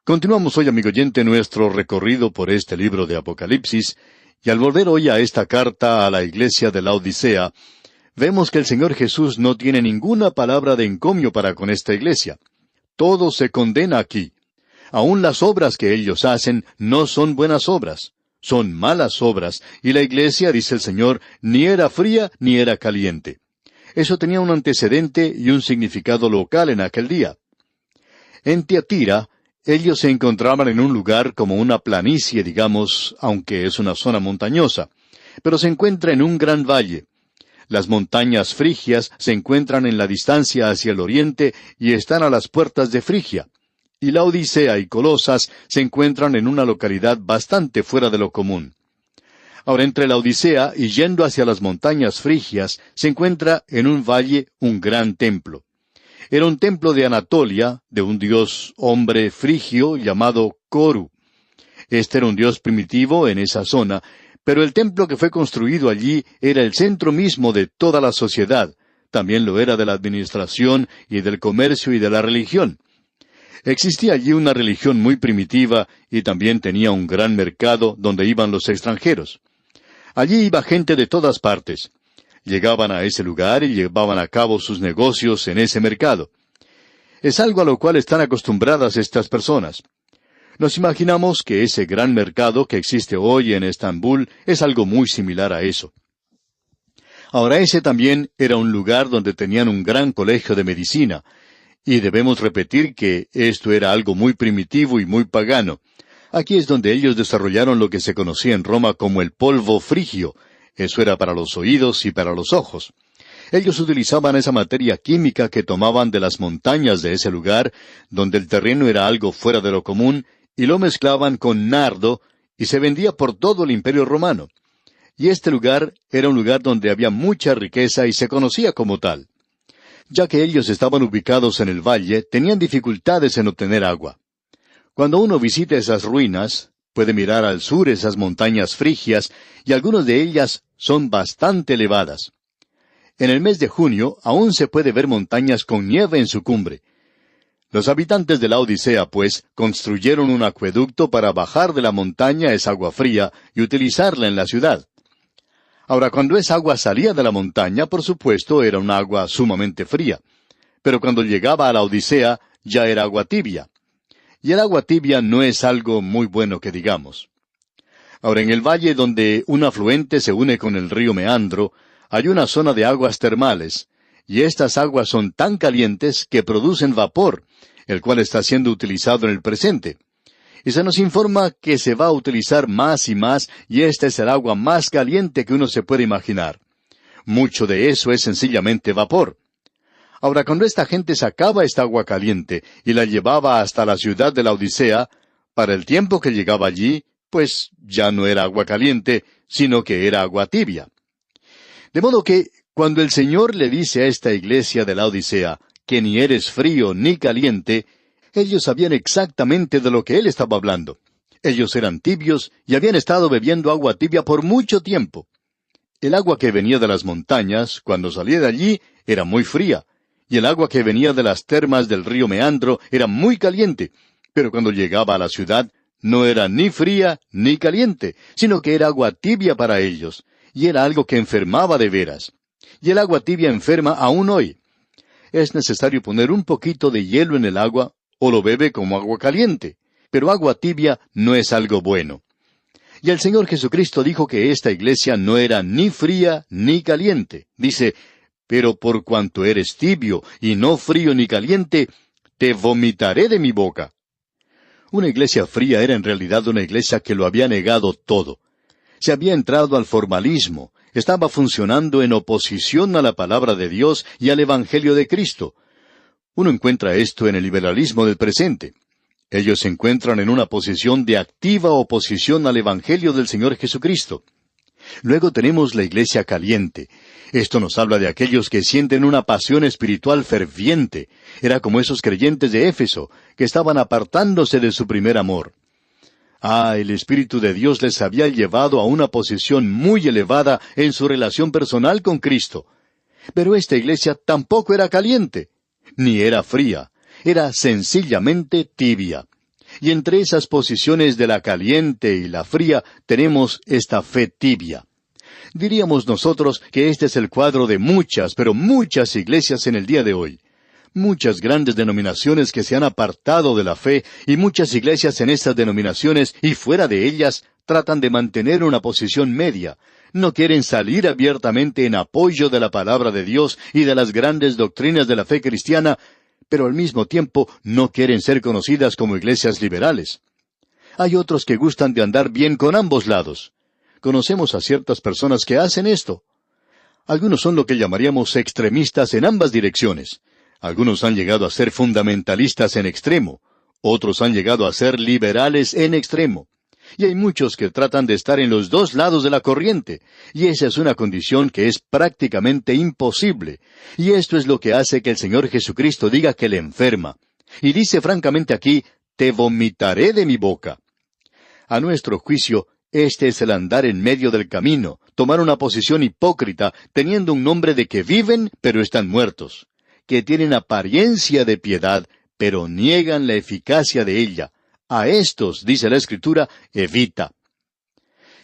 Continuamos hoy, amigo oyente, nuestro recorrido por este libro de Apocalipsis, y al volver hoy a esta carta a la iglesia de la Odisea, vemos que el Señor Jesús no tiene ninguna palabra de encomio para con esta iglesia. Todo se condena aquí. Aún las obras que ellos hacen no son buenas obras, son malas obras, y la iglesia, dice el Señor, ni era fría ni era caliente. Eso tenía un antecedente y un significado local en aquel día. En Tiatira, ellos se encontraban en un lugar como una planicie, digamos, aunque es una zona montañosa, pero se encuentra en un gran valle. Las montañas frigias se encuentran en la distancia hacia el oriente y están a las puertas de Frigia. Y la Odisea y Colosas se encuentran en una localidad bastante fuera de lo común. Ahora, entre la Odisea y yendo hacia las montañas frigias, se encuentra en un valle un gran templo. Era un templo de Anatolia, de un dios hombre frigio llamado Coru. Este era un dios primitivo en esa zona, pero el templo que fue construido allí era el centro mismo de toda la sociedad. También lo era de la administración y del comercio y de la religión. Existía allí una religión muy primitiva y también tenía un gran mercado donde iban los extranjeros. Allí iba gente de todas partes. Llegaban a ese lugar y llevaban a cabo sus negocios en ese mercado. Es algo a lo cual están acostumbradas estas personas. Nos imaginamos que ese gran mercado que existe hoy en Estambul es algo muy similar a eso. Ahora, ese también era un lugar donde tenían un gran colegio de medicina, y debemos repetir que esto era algo muy primitivo y muy pagano. Aquí es donde ellos desarrollaron lo que se conocía en Roma como el polvo frigio. Eso era para los oídos y para los ojos. Ellos utilizaban esa materia química que tomaban de las montañas de ese lugar, donde el terreno era algo fuera de lo común, y lo mezclaban con nardo, y se vendía por todo el Imperio Romano. Y este lugar era un lugar donde había mucha riqueza y se conocía como tal. Ya que ellos estaban ubicados en el valle, tenían dificultades en obtener agua. Cuando uno visita esas ruinas, puede mirar al sur esas montañas frigias, y algunas de ellas son bastante elevadas. En el mes de junio aún se puede ver montañas con nieve en su cumbre. Los habitantes de la Odisea, pues, construyeron un acueducto para bajar de la montaña esa agua fría y utilizarla en la ciudad. Ahora, cuando esa agua salía de la montaña, por supuesto, era un agua sumamente fría. Pero cuando llegaba a la Odisea, ya era agua tibia. Y el agua tibia no es algo muy bueno que digamos. Ahora, en el valle donde un afluente se une con el río Meandro, hay una zona de aguas termales, y estas aguas son tan calientes que producen vapor, el cual está siendo utilizado en el presente. Y se nos informa que se va a utilizar más y más, y esta es el agua más caliente que uno se puede imaginar. Mucho de eso es sencillamente vapor. Ahora, cuando esta gente sacaba esta agua caliente y la llevaba hasta la ciudad de la Odisea, para el tiempo que llegaba allí, pues ya no era agua caliente, sino que era agua tibia. De modo que, cuando el Señor le dice a esta iglesia de la Odisea que ni eres frío ni caliente, ellos sabían exactamente de lo que Él estaba hablando. Ellos eran tibios y habían estado bebiendo agua tibia por mucho tiempo. El agua que venía de las montañas, cuando salía de allí, era muy fría, y el agua que venía de las termas del río Meandro era muy caliente, pero cuando llegaba a la ciudad, no era ni fría ni caliente, sino que era agua tibia para ellos, y era algo que enfermaba de veras. Y el agua tibia enferma aún hoy. Es necesario poner un poquito de hielo en el agua, o lo bebe como agua caliente, pero agua tibia no es algo bueno. Y el Señor Jesucristo dijo que esta iglesia no era ni fría ni caliente. Dice, pero por cuanto eres tibio y no frío ni caliente, te vomitaré de mi boca. Una iglesia fría era en realidad una iglesia que lo había negado todo. Se había entrado al formalismo, estaba funcionando en oposición a la palabra de Dios y al Evangelio de Cristo. Uno encuentra esto en el liberalismo del presente. Ellos se encuentran en una posición de activa oposición al Evangelio del Señor Jesucristo. Luego tenemos la iglesia caliente. Esto nos habla de aquellos que sienten una pasión espiritual ferviente. Era como esos creyentes de Éfeso, que estaban apartándose de su primer amor. El Espíritu de Dios les había llevado a una posición muy elevada en su relación personal con Cristo. Pero esta iglesia tampoco era caliente, ni era fría, era sencillamente tibia. Y entre esas posiciones de la caliente y la fría tenemos esta fe tibia. Diríamos nosotros que este es el cuadro de muchas, pero muchas iglesias en el día de hoy. Muchas grandes denominaciones que se han apartado de la fe y muchas iglesias en estas denominaciones y fuera de ellas tratan de mantener una posición media. No quieren salir abiertamente en apoyo de la palabra de Dios y de las grandes doctrinas de la fe cristiana, pero al mismo tiempo no quieren ser conocidas como iglesias liberales. Hay otros que gustan de andar bien con ambos lados. Conocemos a ciertas personas que hacen esto. Algunos son lo que llamaríamos extremistas en ambas direcciones. Algunos han llegado a ser fundamentalistas en extremo. Otros han llegado a ser liberales en extremo. Y hay muchos que tratan de estar en los dos lados de la corriente. Y esa es una condición que es prácticamente imposible. Y esto es lo que hace que el Señor Jesucristo diga que le enferma. Y dice francamente aquí, te vomitaré de mi boca. A nuestro juicio, este es el andar en medio del camino, tomar una posición hipócrita, teniendo un nombre de que viven, pero están muertos, que tienen apariencia de piedad, pero niegan la eficacia de ella. A estos, dice la Escritura, evita.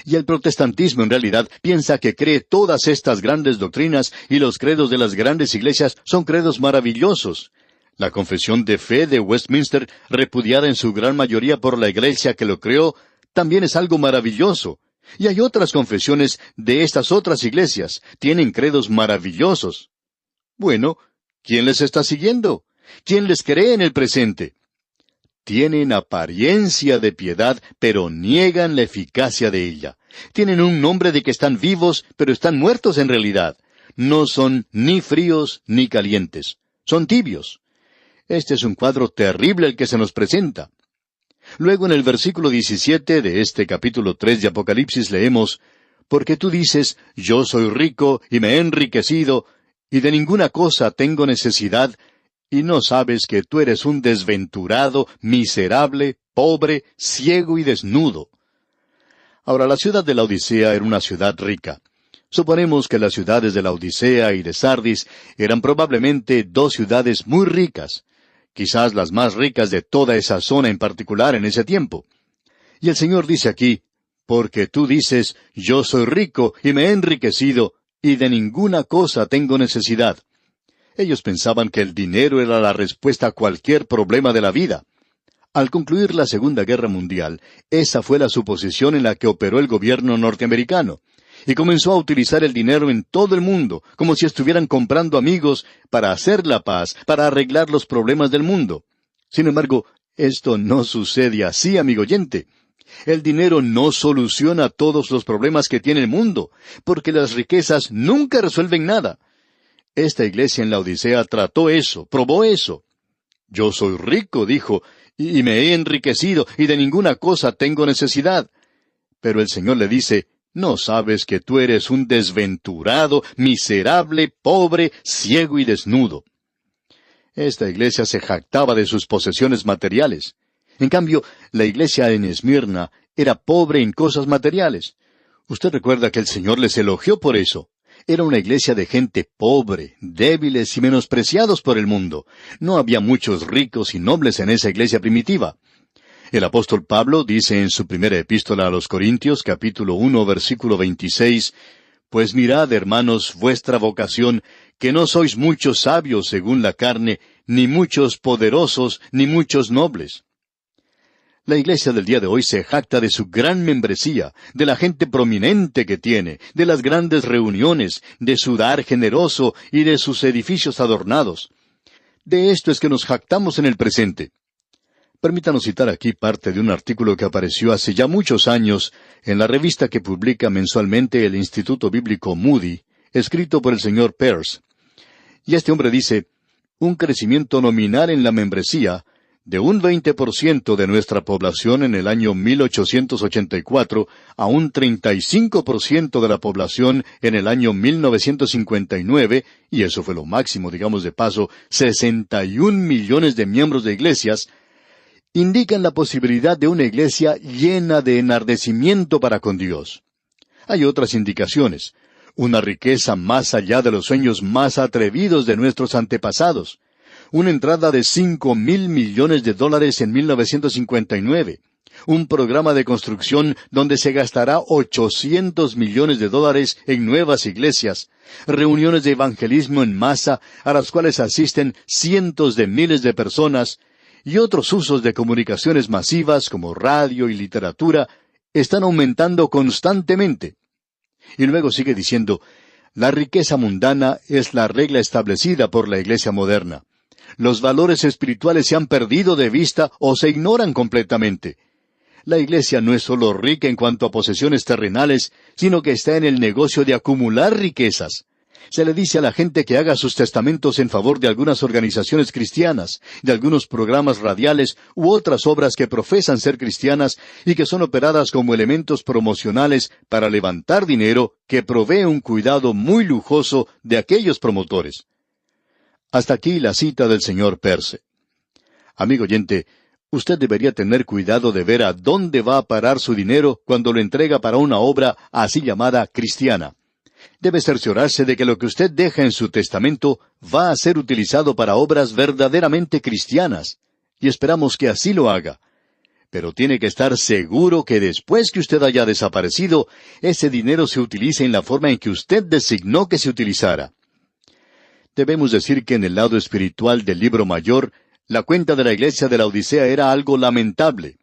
Y el protestantismo en realidad piensa que cree todas estas grandes doctrinas y los credos de las grandes iglesias son credos maravillosos. La confesión de fe de Westminster, repudiada en su gran mayoría por la iglesia que lo creó, también es algo maravilloso. Y hay otras confesiones de estas otras iglesias. Tienen credos maravillosos. Bueno, ¿quién les está siguiendo? ¿Quién les cree en el presente? Tienen apariencia de piedad, pero niegan la eficacia de ella. Tienen un nombre de que están vivos, pero están muertos en realidad. No son ni fríos ni calientes. Son tibios. Este es un cuadro terrible el que se nos presenta. Luego en el versículo 17 de este capítulo 3 de Apocalipsis leemos, porque tú dices, yo soy rico y me he enriquecido, y de ninguna cosa tengo necesidad, y no sabes que tú eres un desventurado, miserable, pobre, ciego y desnudo. Ahora, la ciudad de la Odisea era una ciudad rica. Suponemos que las ciudades de la Odisea y de Sardis eran probablemente dos ciudades muy ricas, quizás las más ricas de toda esa zona en particular en ese tiempo. Y el Señor dice aquí, porque tú dices, yo soy rico y me he enriquecido, y de ninguna cosa tengo necesidad. Ellos pensaban que el dinero era la respuesta a cualquier problema de la vida. Al concluir la Segunda Guerra Mundial, esa fue la suposición en la que operó el gobierno norteamericano, y comenzó a utilizar el dinero en todo el mundo, como si estuvieran comprando amigos para hacer la paz, para arreglar los problemas del mundo. Sin embargo, esto no sucede así, amigo oyente. El dinero no soluciona todos los problemas que tiene el mundo, porque las riquezas nunca resuelven nada. Esta iglesia en la Odisea trató eso, probó eso. Yo soy rico, dijo, y me he enriquecido, y de ninguna cosa tengo necesidad. Pero el Señor le dice, ¿no sabes que tú eres un desventurado, miserable, pobre, ciego y desnudo? Esta iglesia se jactaba de sus posesiones materiales. En cambio, la iglesia en Esmirna era pobre en cosas materiales. Usted recuerda que el Señor les elogió por eso. Era una iglesia de gente pobre, débiles y menospreciados por el mundo. No había muchos ricos y nobles en esa iglesia primitiva. El apóstol Pablo dice en su primera epístola a los Corintios, capítulo 1, versículo 26, pues mirad, hermanos, vuestra vocación, que no sois muchos sabios según la carne, ni muchos poderosos, ni muchos nobles. La iglesia del día de hoy se jacta de su gran membresía, de la gente prominente que tiene, de las grandes reuniones, de su dar generoso y de sus edificios adornados. De esto es que nos jactamos en el presente. Permítanos citar aquí parte de un artículo que apareció hace ya muchos años en la revista que publica mensualmente el Instituto Bíblico Moody, escrito por el señor Peirce. Y este hombre dice, un crecimiento nominal en la membresía de un 20% de nuestra población en el año 1884 a un 35% de la población en el año 1959, y eso fue lo máximo, digamos de paso, 61 millones de miembros de iglesias, indican la posibilidad de una iglesia llena de enardecimiento para con Dios. Hay otras indicaciones, una riqueza más allá de los sueños más atrevidos de nuestros antepasados, una entrada de $5,000 millones en 1959, un programa de construcción donde se gastará $800 millones en nuevas iglesias, reuniones de evangelismo en masa a las cuales asisten cientos de miles de personas, y otros usos de comunicaciones masivas como radio y literatura están aumentando constantemente. Y luego sigue diciendo, la riqueza mundana es la regla establecida por la iglesia moderna. Los valores espirituales se han perdido de vista o se ignoran completamente. La iglesia no es solo rica en cuanto a posesiones terrenales, sino que está en el negocio de acumular riquezas. Se le dice a la gente que haga sus testamentos en favor de algunas organizaciones cristianas, de algunos programas radiales u otras obras que profesan ser cristianas y que son operadas como elementos promocionales para levantar dinero que provee un cuidado muy lujoso de aquellos promotores. Hasta aquí la cita del señor Peirce. Amigo oyente, usted debería tener cuidado de ver a dónde va a parar su dinero cuando lo entrega para una obra así llamada cristiana. Debe cerciorarse de que lo que usted deja en su testamento va a ser utilizado para obras verdaderamente cristianas, y esperamos que así lo haga. Pero tiene que estar seguro que después que usted haya desaparecido, ese dinero se utilice en la forma en que usted designó que se utilizara. Debemos decir que en el lado espiritual del libro mayor, la cuenta de la iglesia de la Odisea era algo lamentable.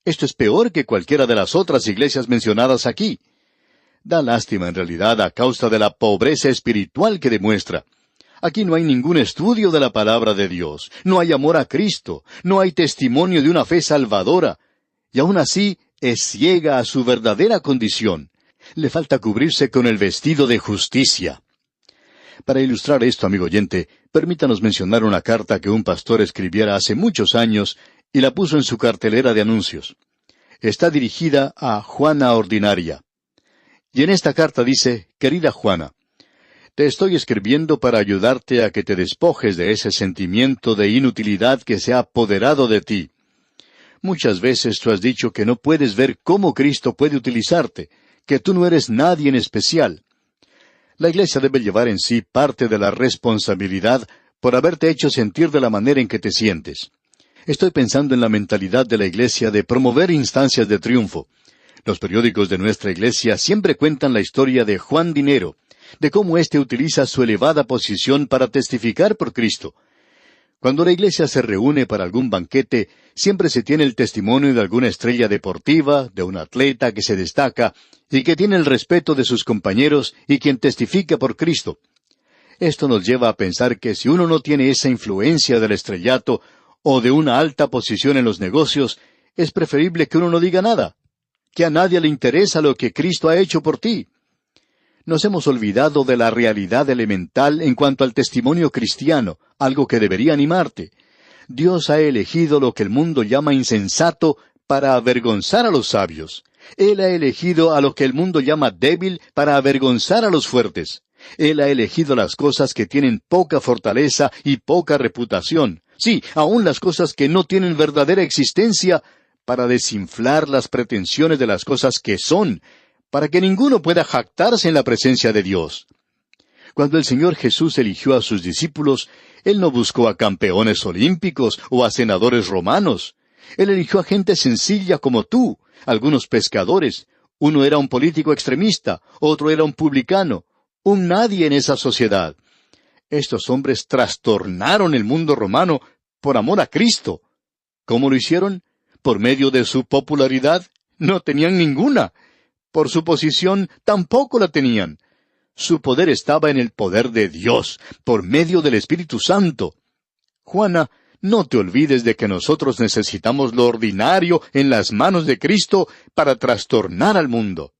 Esto es peor que cualquiera de las otras iglesias mencionadas aquí. Da lástima en realidad a causa de la pobreza espiritual que demuestra. Aquí no hay ningún estudio de la palabra de Dios, no hay amor a Cristo, no hay testimonio de una fe salvadora, y aún así es ciega a su verdadera condición. Le falta cubrirse con el vestido de justicia. Para ilustrar esto, amigo oyente, permítanos mencionar una carta que un pastor escribiera hace muchos años y la puso en su cartelera de anuncios. Está dirigida a Juana Ordinaria. Y en esta carta dice, querida Juana, te estoy escribiendo para ayudarte a que te despojes de ese sentimiento de inutilidad que se ha apoderado de ti. Muchas veces tú has dicho que no puedes ver cómo Cristo puede utilizarte, que tú no eres nadie en especial. La iglesia debe llevar en sí parte de la responsabilidad por haberte hecho sentir de la manera en que te sientes. Estoy pensando en la mentalidad de la iglesia de promover instancias de triunfo. Los periódicos de nuestra iglesia siempre cuentan la historia de Juan Dinero, de cómo éste utiliza su elevada posición para testificar por Cristo. Cuando la iglesia se reúne para algún banquete, siempre se tiene el testimonio de alguna estrella deportiva, de un atleta que se destaca y que tiene el respeto de sus compañeros y quien testifica por Cristo. Esto nos lleva a pensar que si uno no tiene esa influencia del estrellato o de una alta posición en los negocios, es preferible que uno no diga nada, que a nadie le interesa lo que Cristo ha hecho por ti. Nos hemos olvidado de la realidad elemental en cuanto al testimonio cristiano, algo que debería animarte. Dios ha elegido lo que el mundo llama insensato para avergonzar a los sabios. Él ha elegido a lo que el mundo llama débil para avergonzar a los fuertes. Él ha elegido las cosas que tienen poca fortaleza y poca reputación. Sí, aun las cosas que no tienen verdadera existencia, para desinflar las pretensiones de las cosas que son, para que ninguno pueda jactarse en la presencia de Dios. Cuando el Señor Jesús eligió a sus discípulos, Él no buscó a campeones olímpicos o a senadores romanos. Él eligió a gente sencilla como tú, algunos pescadores. Uno era un político extremista, otro era un publicano, un nadie en esa sociedad. Estos hombres trastornaron el mundo romano por amor a Cristo. ¿Cómo lo hicieron? ¿Por medio de su popularidad? No tenían ninguna. Por su posición tampoco la tenían. Su poder estaba en el poder de Dios, por medio del Espíritu Santo. Juana, no te olvides de que nosotros necesitamos lo ordinario en las manos de Cristo para trastornar al mundo.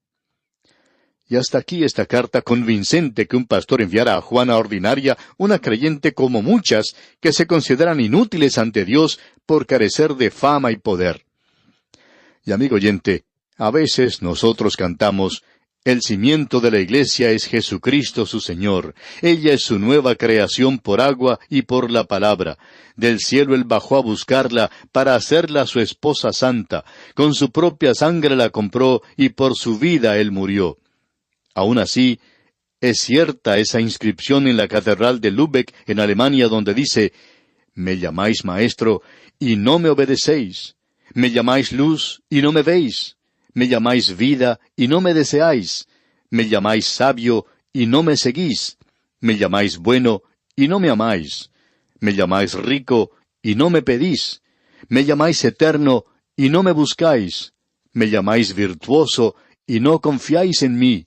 Y hasta aquí esta carta convincente que un pastor enviara a Juana Ordinaria, una creyente como muchas, que se consideran inútiles ante Dios por carecer de fama y poder. Y amigo oyente, a veces nosotros cantamos, el cimiento de la iglesia es Jesucristo su Señor. Ella es su nueva creación por agua y por la palabra. Del cielo Él bajó a buscarla para hacerla su esposa santa. Con su propia sangre la compró y por su vida Él murió. Aún así, es cierta esa inscripción en la catedral de Lübeck, en Alemania, donde dice, Me llamáis maestro, y no me obedecéis. Me llamáis luz, y no me veis. Me llamáis vida, y no me deseáis. Me llamáis sabio, y no me seguís. Me llamáis bueno, y no me amáis. Me llamáis rico, y no me pedís. Me llamáis eterno, y no me buscáis. Me llamáis virtuoso, y no confiáis en mí.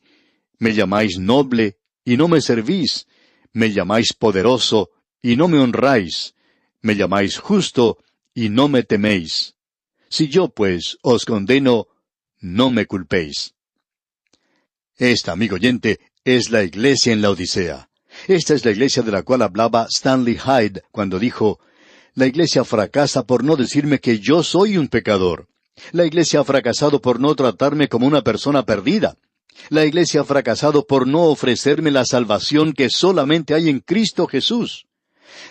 Me llamáis noble, y no me servís. Me llamáis poderoso, y no me honráis. Me llamáis justo, y no me teméis. Si yo, pues, os condeno, no me culpéis. Esta, amigo oyente, es la iglesia en la Odisea. Esta es la iglesia de la cual hablaba Stanley Hyde cuando dijo, «La iglesia fracasa por no decirme que yo soy un pecador. La iglesia ha fracasado por no tratarme como una persona perdida. La iglesia ha fracasado por no ofrecerme la salvación que solamente hay en Cristo Jesús.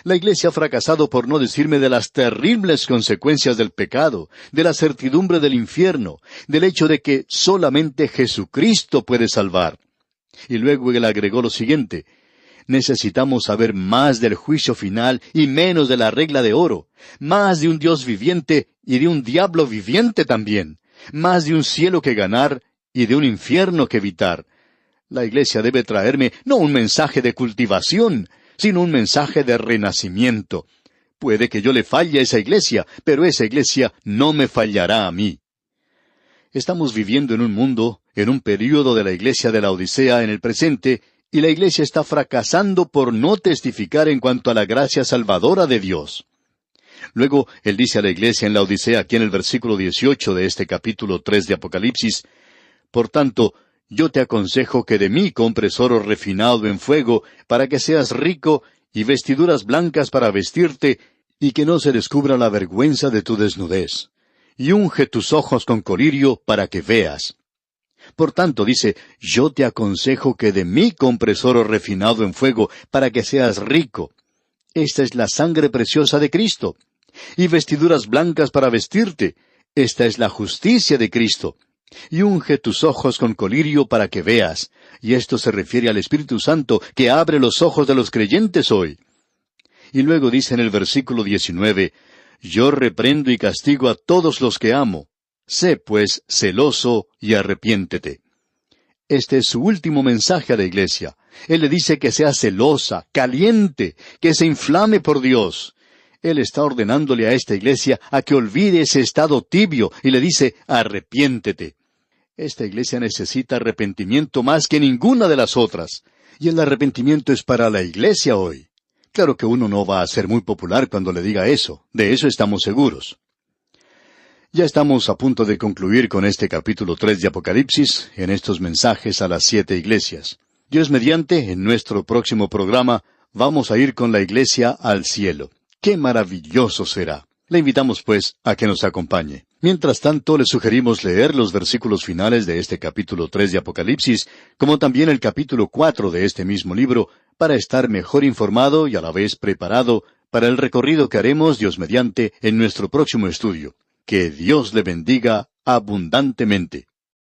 La iglesia ha fracasado por no decirme de las terribles consecuencias del pecado, de la certidumbre del infierno, del hecho de que solamente Jesucristo puede salvar». Y luego él agregó lo siguiente, «Necesitamos saber más del juicio final y menos de la regla de oro, más de un Dios viviente y de un diablo viviente también, más de un cielo que ganar y de un infierno que evitar. La iglesia debe traerme no un mensaje de cultivación, sino un mensaje de renacimiento. Puede que yo le falle a esa iglesia, pero esa iglesia no me fallará a mí». Estamos viviendo en un mundo, en un período de la iglesia de la Odisea en el presente, y la iglesia está fracasando por no testificar en cuanto a la gracia salvadora de Dios. Luego, él dice a la iglesia en la Odisea, aquí en el versículo 18 de este capítulo 3 de Apocalipsis, «Por tanto, yo te aconsejo que de mí compres oro refinado en fuego, para que seas rico, y vestiduras blancas para vestirte, y que no se descubra la vergüenza de tu desnudez. Y unge tus ojos con colirio para que veas». Por tanto, dice, yo te aconsejo que de mí compres oro refinado en fuego, para que seas rico. Esta es la sangre preciosa de Cristo. Y vestiduras blancas para vestirte. Esta es la justicia de Cristo. Y unge tus ojos con colirio para que veas. Y esto se refiere al Espíritu Santo, que abre los ojos de los creyentes hoy. Y luego dice en el versículo 19, yo reprendo y castigo a todos los que amo. Sé, pues, celoso y arrepiéntete. Este es su último mensaje a la iglesia. Él le dice que sea celosa, caliente, que se inflame por Dios. Él está ordenándole a esta iglesia a que olvide ese estado tibio y le dice, arrepiéntete. Esta iglesia necesita arrepentimiento más que ninguna de las otras. Y el arrepentimiento es para la iglesia hoy. Claro que uno no va a ser muy popular cuando le diga eso. De eso estamos seguros. Ya estamos a punto de concluir con este capítulo 3 de Apocalipsis, en estos mensajes a las 7 iglesias. Dios mediante, en nuestro próximo programa, vamos a ir con la iglesia al cielo. ¡Qué maravilloso será! Le invitamos, pues, a que nos acompañe. Mientras tanto, le sugerimos leer los versículos finales de este capítulo 3 de Apocalipsis, como también el capítulo 4 de este mismo libro, para estar mejor informado y a la vez preparado para el recorrido que haremos, Dios mediante, en nuestro próximo estudio. Que Dios le bendiga abundantemente.